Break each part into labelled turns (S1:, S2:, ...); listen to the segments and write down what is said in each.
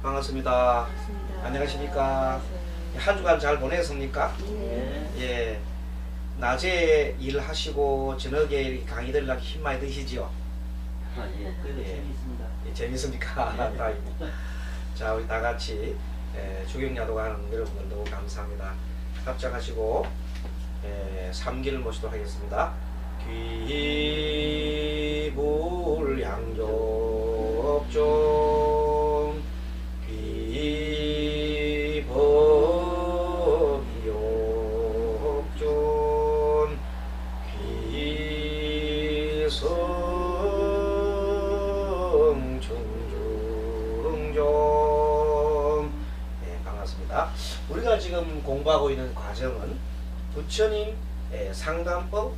S1: 반갑습니다. 안녕하십니까. 한 주간 잘 보내셨습니까?
S2: 네.
S1: 예. 낮에 일하시고 저녁에 강의 들으려고 힘 많이 드시죠?
S2: 예, 그래도 재미있습니다.
S1: 예, 재밌습니까? 다행입니다. 자, 우리 다 같이 주경야도가 하는 여러분들 너무 감사합니다. 합장하시고 3기를 모시도록 하겠습니다. 귀불양족종 귀법이욕존 귀성충중종. 네, 반갑습니다. 우리가 지금 공부하고 있는 과정은 부처님 상담법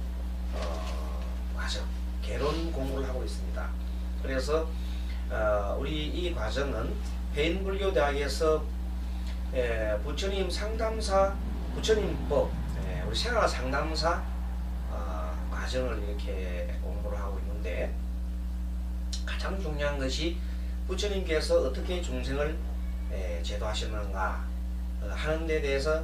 S1: 과정, 개론 공부를 하고 있습니다. 그래서 우리 이 과정은 해인불교대학에서 부처님 상담사, 부처님법, 우리 생활 상담사 과정을 이렇게 공부를 하고 있는데, 가장 중요한 것이 부처님께서 어떻게 중생을 제도하시는가 하는 데 대해서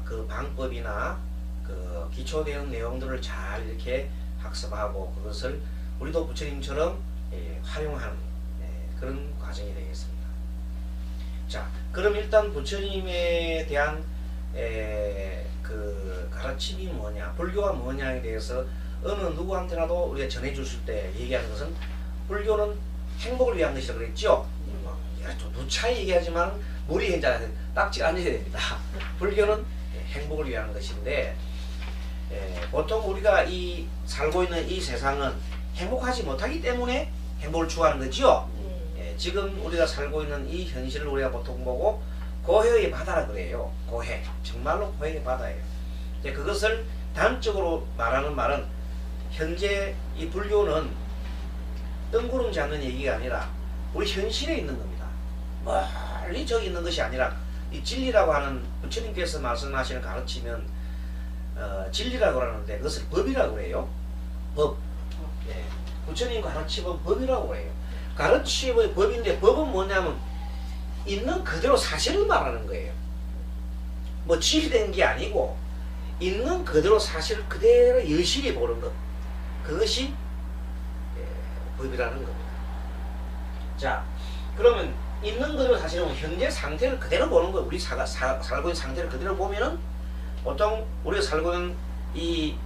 S1: 그 방법이나 그 기초되는 내용들을 잘 이렇게 학습하고 그것을 우리도 부처님처럼 활용하는 그런 과정이 되겠습니다. 자, 그럼 일단 부처님에 대한 그 가르침이 뭐냐, 불교가 뭐냐에 대해서 어느 누구한테라도 우리가 전해주실 때 얘기하는 것은 불교는 행복을 위한 것이라고 그랬죠. 좀 누차게 얘기하지만 머리에 이제 딱지가 앉아야 됩니다. 불교는 행복을 위한 것인데, 보통 우리가 살고 있는 이 세상은 행복하지 못하기 때문에 행복을 추구하는 거죠. 지금 우리가 살고 있는 이 현실을 우리가 보통 보고 고해의 바다라 그래요. 고해, 정말로 고해의 바다예요. 그것을 단적으로 말하는 말은, 현재 이 불교는 뜬구름 잡는 얘기가 아니라 우리 현실에 있는 겁니다. 멀리 저기 있는 것이 아니라 이 진리라고 하는, 부처님께서 말씀하시는 가르치면 진리라고 하는데 그것을 법이라고 그래요. 법. 부처님 가르침은 법이라고 해요. 가르침의 법인데, 법은 뭐냐면 있는 그대로 사실을 말하는 거예요. 뭐 지휘된 게 아니고 있는 그대로 사실을 그대로 여실히 보는 것, 그것이 법이라는 겁니다. 자, 그러면 있는 그대로 사실은 현재 상태를 그대로 보는 거예요. 우리 살고 있는 상태를 그대로 보면은, 보통 우리가 살고 있는 이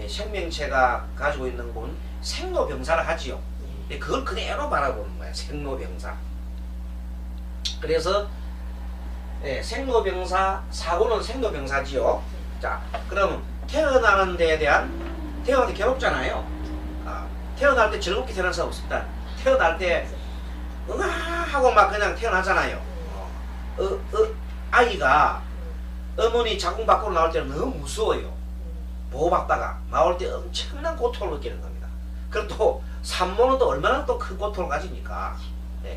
S1: 생명체가 가지고 있는 건 생로병사를 하지요. 그걸 그대로 바라보는 거예요. 생로병사. 그래서 생로병사, 사고는 생로병사지요. 자, 그럼 태어나는 데에 대한, 태어날 때 괴롭잖아요. 태어날 때 즐겁게 태어날 수 없습니다. 태어날 때 응아 하고 막 그냥 태어나잖아요. 아이가 어머니 자궁 밖으로 나올 때는 너무 무서워요. 보호받다가 나올 때 엄청난 고통을 느끼는 겁니다. 그리고 또 산모는 또 얼마나 또 큰 고통을 가집니까?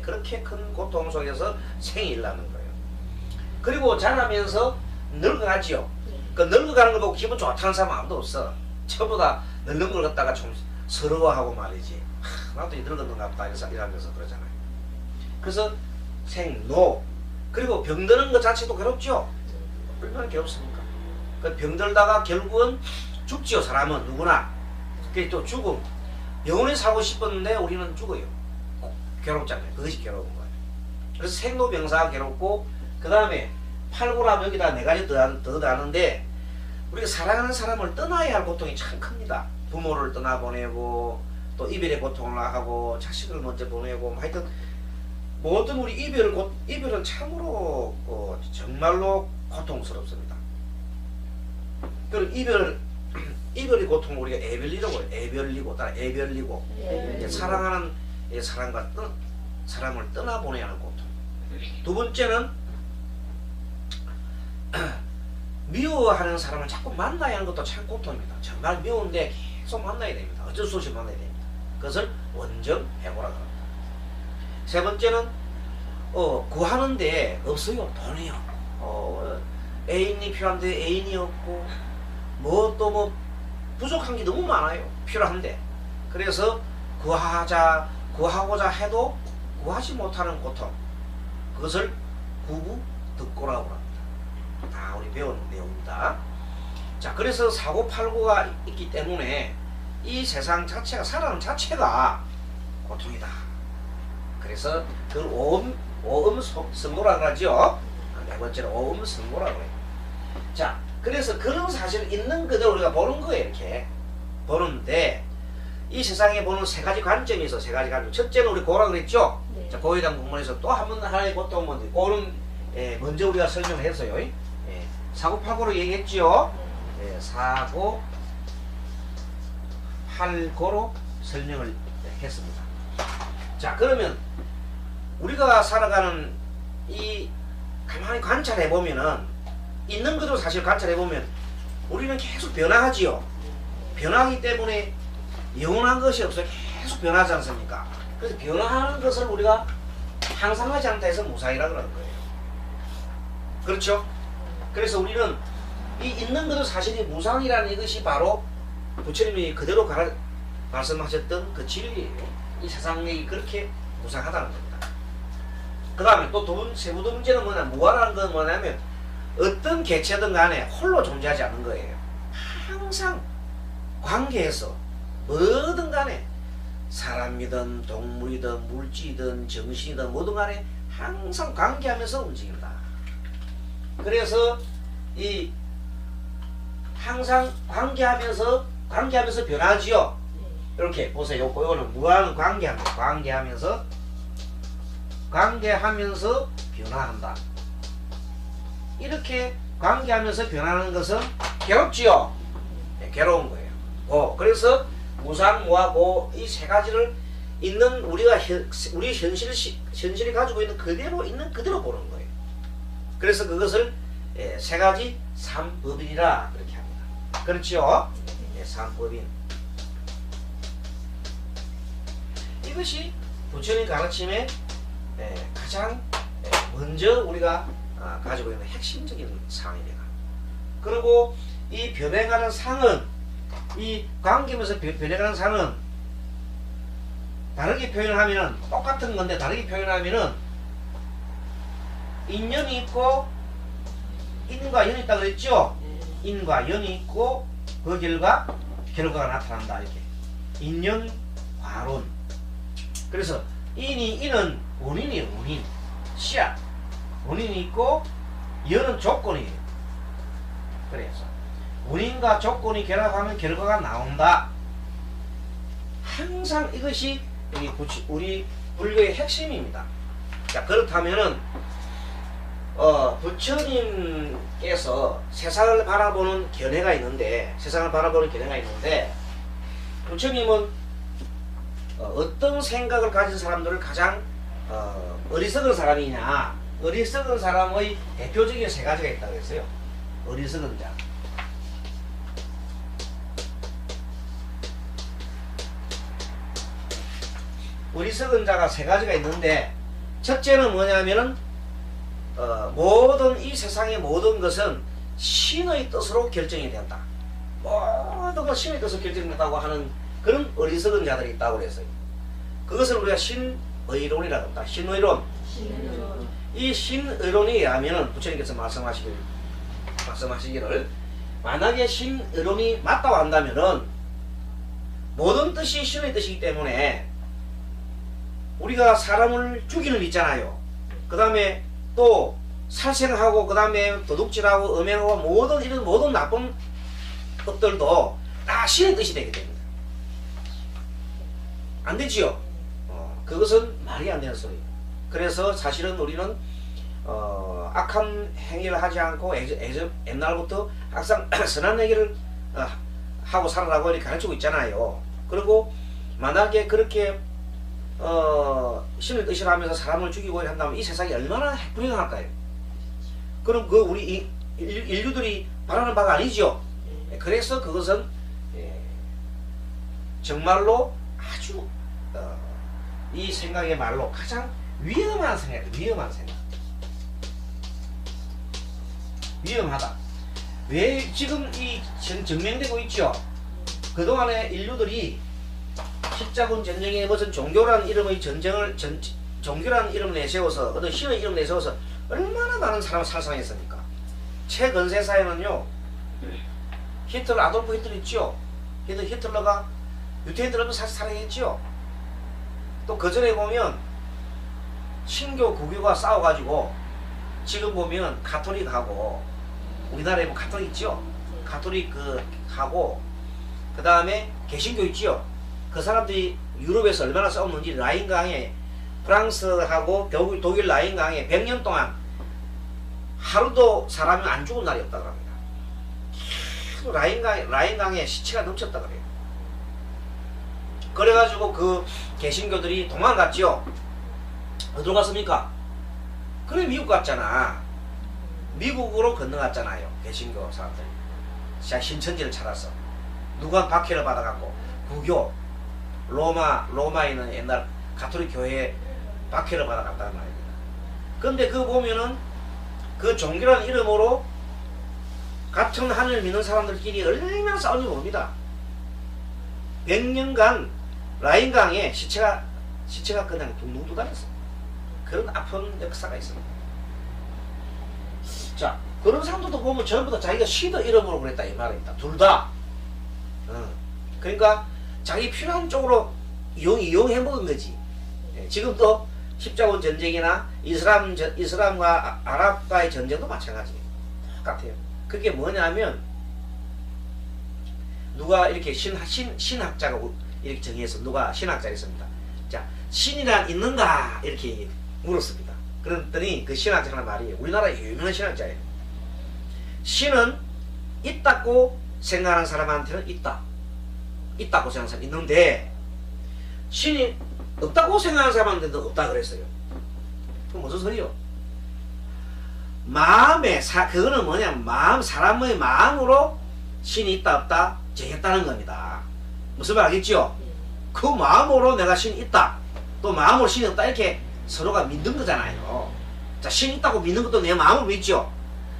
S1: 그렇게 큰 고통 속에서 생이 일어나는 거예요. 그리고 자라면서 늙어가지요. 그 늙어가는 걸 보고 기분 좋다는 사람 아무도 없어. 전부 다 늙는 걸 갖다가 좀 서러워하고 말이지. 나도 늙었는가 보다 이러면서 그러잖아요. 그래서 생노, 그리고 병드는 것 자체도 괴롭죠. 얼마나 괴롭습니까? 그 병들다가 결국은 죽지요. 사람은 누구나. 그게 또 죽음. 영원히 살고 싶었는데 우리는 죽어요. 괴롭잖아요. 그것이 괴로운 거예요. 그래서 생로병사가 괴롭고, 그 다음에 팔구람 여기다 4가지 더 다는데, 우리가 사랑하는 사람을 떠나야 할 고통이 참 큽니다. 부모를 떠나보내고, 또 이별의 고통을 하고, 자식을 먼저 보내고, 하여튼 모든 우리 이별은 참으로 정말로 고통스럽습니다. 그리고 이별의 고통을 우리가 애별리라고 해요. 애별리고, 따라 애별리고. 사랑하는 사람을 떠나보내야 하는 고통. 두 번째는 미워하는 사람을 자꾸 만나야 하는 것도 참 고통입니다. 정말 미운데 계속 만나야 됩니다. 어쩔 수 없이 만나야 됩니다. 그것을 원정해고라고 합니다. 세 번째는 구하는데 없어요. 돈이요. 애인이 필요한데 애인이 없고 뭐 또 뭐 부족한 게 너무 많아요. 필요한데. 그래서 구하고자 해도 구하지 못하는 고통. 그것을 구부득고라고 합니다. 다 우리 배운 내용입니다. 자, 그래서 사고팔고가 있기 때문에 이 세상 자체가, 살아가는 자체가 고통이다. 그래서 그걸 오음성고라고 하죠. 네 번째는 오음성고라고 해요. 자, 그래서 그런 사실을 있는 그대로 우리가 보는 거예요. 이렇게 보는데 이 세상에 보는 세 가지 관점이 있어. 세 가지 관점. 첫째는 우리 고라 그랬죠.
S3: 네.
S1: 자, 고에 대한 공문에서 또 한 번 하나의 고통은 뭔지 고는 먼저 우리가 설명을 했어요. 사고팔고로 얘기했죠. 사고 팔고로 설명을 했습니다. 자, 그러면 우리가 살아가는 이 가만히 관찰해 보면은 있는 그대로 사실 관찰해 보면 우리는 계속 변화하지요. 변하기 때문에 영원한 것이 없어요. 계속 변하지 않습니까? 그래서 변화하는 것을 우리가 항상 하지 않다 해서 무상이라 그러는 거예요. 그렇죠? 그래서 우리는 이 있는 그대로 사실이 무상이라는 이것이 바로 부처님이 그대로 말씀하셨던 그 진리예요. 이 세상이 그렇게 무상하다는 겁니다. 그 다음에 또 세부도 문제는 뭐냐, 무아라는 건 뭐냐면 어떤 개체든 간에 홀로 존재하지 않는 거예요. 항상 관계에서 뭐든 간에 사람이든 동물이든 물질이든 정신이든 뭐든 간에 항상 관계하면서 움직인다. 그래서 이 항상 관계하면서 변하지요. 이렇게 보세요. 이거는 무한 관계하면서 변화한다. 이렇게 관계하면서 변하는 것은 괴롭지요. 네, 괴로운 거예요. 그래서 무상, 무하고 이 세 가지를 있는 우리가 우리 현실이 가지고 있는 그대로 보는 거예요. 그래서 그것을 세 가지 삼법인이라 그렇게 합니다. 그렇죠? 삼법인. 이것이 부처님 가르침의 가장 먼저 우리가 가지고 있는 핵심적인 상입니다. 그리고 이 변해가는 상은, 이 관계면서 변해가는 상은 다르게 표현하면은, 똑같은 건데 다르게 표현하면은 인연이 있고 인과 연이 있다 그랬죠? 인과 연이 있고 그 결과가 나타난다. 이렇게 인연 과론. 그래서 인은 원인이에요. 원인, 씨앗. 원인이 있고 연은 조건이에요. 그래서 원인과 조건이 결합하면 결과가 나온다. 항상 이것이 우리 불교의 핵심입니다. 자, 그렇다면은 부처님께서 세상을 바라보는 견해가 있는데, 부처님은 어떤 생각을 가진 사람들을 가장 어리석은 사람이냐, 어리석은 사람의 대표적인 세 가지가 있다고 했어요. 어리석은 자. 어리석은 자가 세 가지가 있는데, 첫째는 뭐냐면은 모든 이 세상의 모든 것은 신의 뜻으로 결정이 된다. 모든 것 신의 뜻으로 결정된다고 하는 그런 어리석은 자들이 있다고 그랬어요. 그것을 우리가 신의론이라고 합니다. 신의론. 이 신의론에 의하면 부처님께서 말씀하시기를 만약에 신의론이 맞다고 한다면은 모든 뜻이 신의 뜻이기 때문에 우리가 사람을 죽이는 일 있잖아요. 그 다음에 또 살생하고 그 다음에 도둑질하고 음행하고 모든 나쁜 것들도 다 신의 뜻이 되게 됩니다. 안 되지요? 그것은 말이 안 되는 소리예요. 그래서 사실은 우리는 악한 행위를 하지 않고 옛날부터 항상 선한 행위를 하고 살아라고 이렇게 가르치고 있잖아요. 그리고 만약에 그렇게 신의 뜻을 하면서 사람을 죽이고 한다면 이 세상이 얼마나 불행할까요? 그럼 그 우리 인류들이 바라는 바가 아니죠. 그래서 그것은 정말로 아주 이 생각의 말로 가장 위험한 생각이에요. 위험한 생각. 위험하다. 왜 지금 이 증명되고 있죠? 그동안에 인류들이 십자군 전쟁에 무슨 종교라는 이름의 종교라는 이름을 내세워서 어떤 신의 이름을 내세워서 얼마나 많은 사람을 살상했습니까? 최근세사에는요, 아돌프 히틀러 있죠? 히틀러가 유태인들을 살해했죠? 또 그 전에 보면 신교 구교가 싸워가지고 지금 보면 가톨릭하고 우리나라에 뭐 가톨릭 있죠? 가톨릭 하고 그 다음에 개신교 있죠? 그 사람들이 유럽에서 얼마나 싸웠는지 라인강에 프랑스하고 독일 라인강에 100년 동안 하루도 사람이 안 죽은 날이 없다고 합니다. 계속 라인강에 시체가 넘쳤다 그래요. 그래가지고 그 개신교들이 도망갔죠. 어디로 갔습니까? 그래 미국 갔잖아. 미국으로 건너갔잖아요. 개신교 사람들이. 신천지를 찾아서. 누가 박해를 받아갖고 구교 로마에 있는 옛날 가톨릭 교회에 박해를 받아갔단 말입니다. 근데 그거 보면은 그 종교라는 이름으로 같은 하늘을 믿는 사람들끼리 얼마나 싸우는지 봅니다. 100년간 라인강에 시체가 그냥 둥둥 떠다녔어. 그런 아픈 역사가 있습니다. 자, 그런 사람들도 보면 전부 다 자기가 시더 이름으로 그랬다 이 말입니다. 둘 다. 그러니까 자기 필요한 쪽으로 이용해 먹은 거지. 지금도 십자군 전쟁이나 이슬람과 아랍과의 전쟁도 마찬가지예요. 똑같아요. 그게 뭐냐면 누가 이렇게 신학자가 이렇게 정의해서 누가 신학자가 있습니다. 자, 신이란 있는가 이렇게 물었습니다. 그랬더니 그 신학자 하는 말이 우리나라의 유명한 신학자예요. 신은 있다고 생각하는 사람한테는 있다고 생각하는 사람이 있는데 신이 없다고 생각하는 사람한테는 없다 그랬어요. 그건 무슨 소리요? 그거는 뭐냐, 사람의 마음으로 신이 있다 없다 정했다는 겁니다. 무슨 말 알겠죠? 그 마음으로 내가 신이 있다, 또 마음으로 신이 없다 이렇게 서로가 믿는 거잖아요. 자, 신이 있다고 믿는 것도 내 마음으로 믿죠.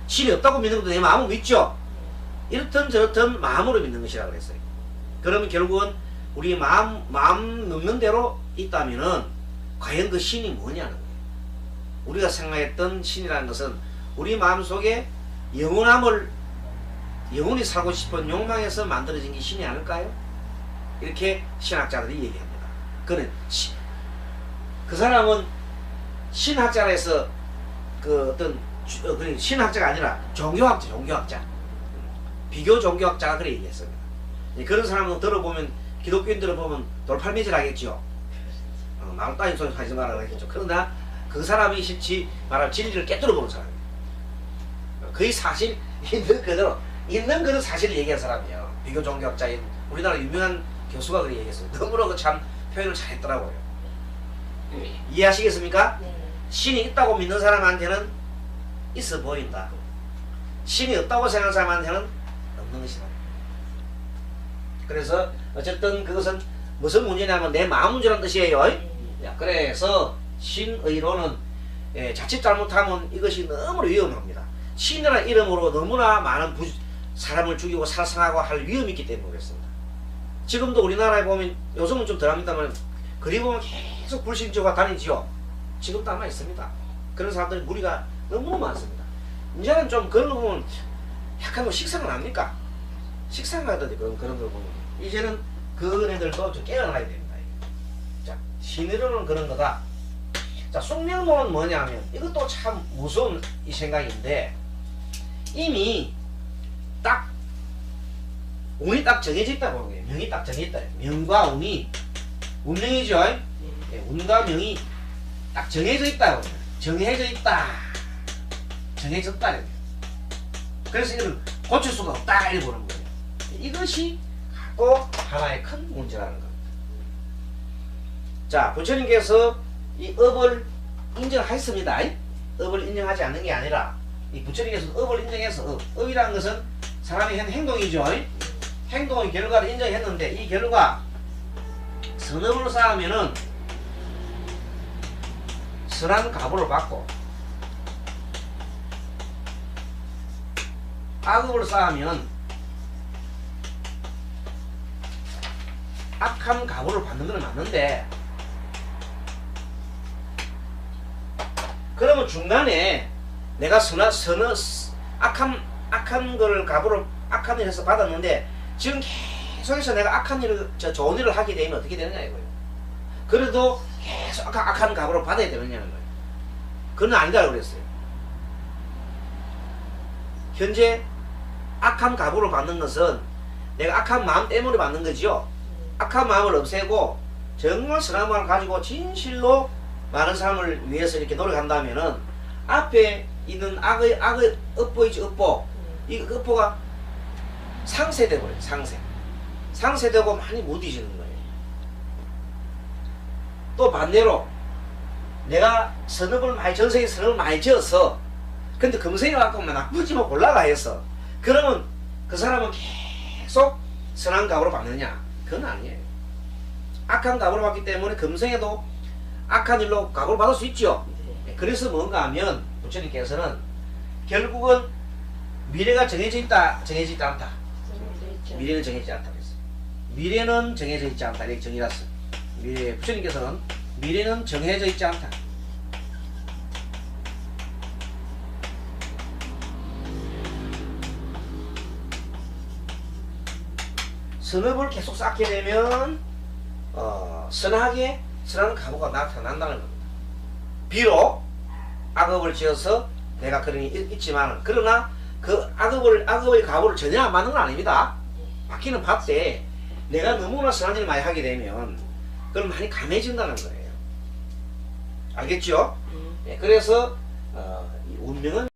S1: 신이 없다고 믿는 것도 내 마음으로 믿죠. 이렇든 저렇든 마음으로 믿는 것이라고 그랬어요. 그러면 결국은 우리 마음 먹는 대로 있다면은 과연 그 신이 뭐냐는 거예요. 우리가 생각했던 신이라는 것은 우리 마음속에 영원히 살고 싶은 욕망에서 만들어진 게 신이 아닐까요? 이렇게 신학자들이 얘기합니다. 그 사람은 신학자라 해서 신학자가 아니라 종교학자. 비교 종교학자가 그래 얘기했습니다. 그런 사람은 들어보면, 기독교인 들어보면 돌팔매질 하겠죠. 마음 따윈 소리 하지 말라고 했겠죠. 그러나 그 사람이 실지 말하면 진리를 깨뜨려보는 사람이에요. 거의 사실 있는 그대로 사실을 얘기한 사람이에요. 비교 종교학자인 우리나라 유명한 교수가 그렇게 얘기했어요. 너무나 참 표현을 잘했더라고요. 이해하시겠습니까?
S3: 네.
S1: 신이 있다고 믿는 사람한테는 있어 보인다. 신이 없다고 생각하는 사람한테는 없는 것이다. 그래서 어쨌든 그것은 무슨 문제냐면 내 마음 문제라는 뜻이에요. 그래서 신의로는 자칫 잘못하면 이것이 너무 위험합니다. 신이라는 이름으로 너무나 많은 사람을 죽이고 살상하고 할 위험이 있기 때문에 그렇습니다. 지금도 우리나라에 보면 요즘은 좀 덜합니다만 그리 보면 계속 불신자가 다니지요. 지금도 아마 있습니다. 그런 사람들이 무리가 너무 많습니다. 이제는 좀 그런 거 보면 약간 뭐 식상은 합니까? 식상하던데 그런 걸 보면 이제는 그 애들도 좀 깨어나야 됩니다. 자, 신의로는 그런 거다. 자, 숙명론은 뭐냐면 이것도 참 무서운 이 생각인데 이미 딱 운이 딱 정해져 있다 보는 거예요. 명이 딱 정해져 있다. 명과 운이 운명이죠. 운과 명이 딱 정해져 있다. 정해져 있다. 그래서 이걸 고칠 수가 없다 이렇게 보는 거예요. 이것이 또 하나의 큰 문제라는 겁니다. 자, 부처님께서 이 업을 인정하셨습니다. 업을 인정하지 않는 게 아니라 이 부처님께서 업을 인정해서 업이라는 것은 사람이 한 행동이죠. 행동의 결과를 인정했는데 이 결과 선업을 쌓으면은 선한 가보를 받고 악업을 쌓으면 악한 가보를 받는 건 맞는데, 그러면 중간에 내가 악한 거를 가보를 악한 일을 해서 받았는데 지금 계속해서 내가 악한 일을 좋은 일을 하게 되면 어떻게 되느냐 이거예요. 그래도 계속 악한 가보를 받아야 되느냐는 거예요. 그건 아니다라고 그랬어요. 현재 악한 가보를 받는 것은 내가 악한 마음 때문에 받는 거죠. 악한 마음을 없애고 정말 선한 마음을 가지고 진실로 많은 사람을 위해서 이렇게 노력한다면은 앞에 있는 악의 업보이지 업보, 이 업보가 상쇄돼 버려요. 상쇄되고 많이 못 잊는 거예요. 또 반대로 내가 전생에 선업을 많이 지어서 근데 금생에 갖고 나쁘지만 골라가 해서 그러면 그 사람은 계속 선한 가보를 받느냐? 그건 아니에요. 악한 가보를 받기 때문에 금생에도 악한 일로 가보를 받을 수 있죠. 그래서 뭔가 하면 부처님께서는 결국은 미래가 정해져 있다, 정해져 있지 않다. 미래는 정해지지 않다 그랬어요. 미래는 정해져 있지 않다 이렇게 정의했어요. 부처님께서는 미래는 정해져 있지 않다. 선업을 계속 쌓게 되면 선한 가보가 나타난다는 겁니다. 비록 악업을 지어서 내가 그런 게 있지만, 그러나 그 악업의 가보를 전혀 안 받는 건 아닙니다. 받기는 받되 내가 너무나 선한 일을 많이 하게 되면 그럼 많이 감해진다는 거예요. 알겠죠? 네, 그래서 이 운명은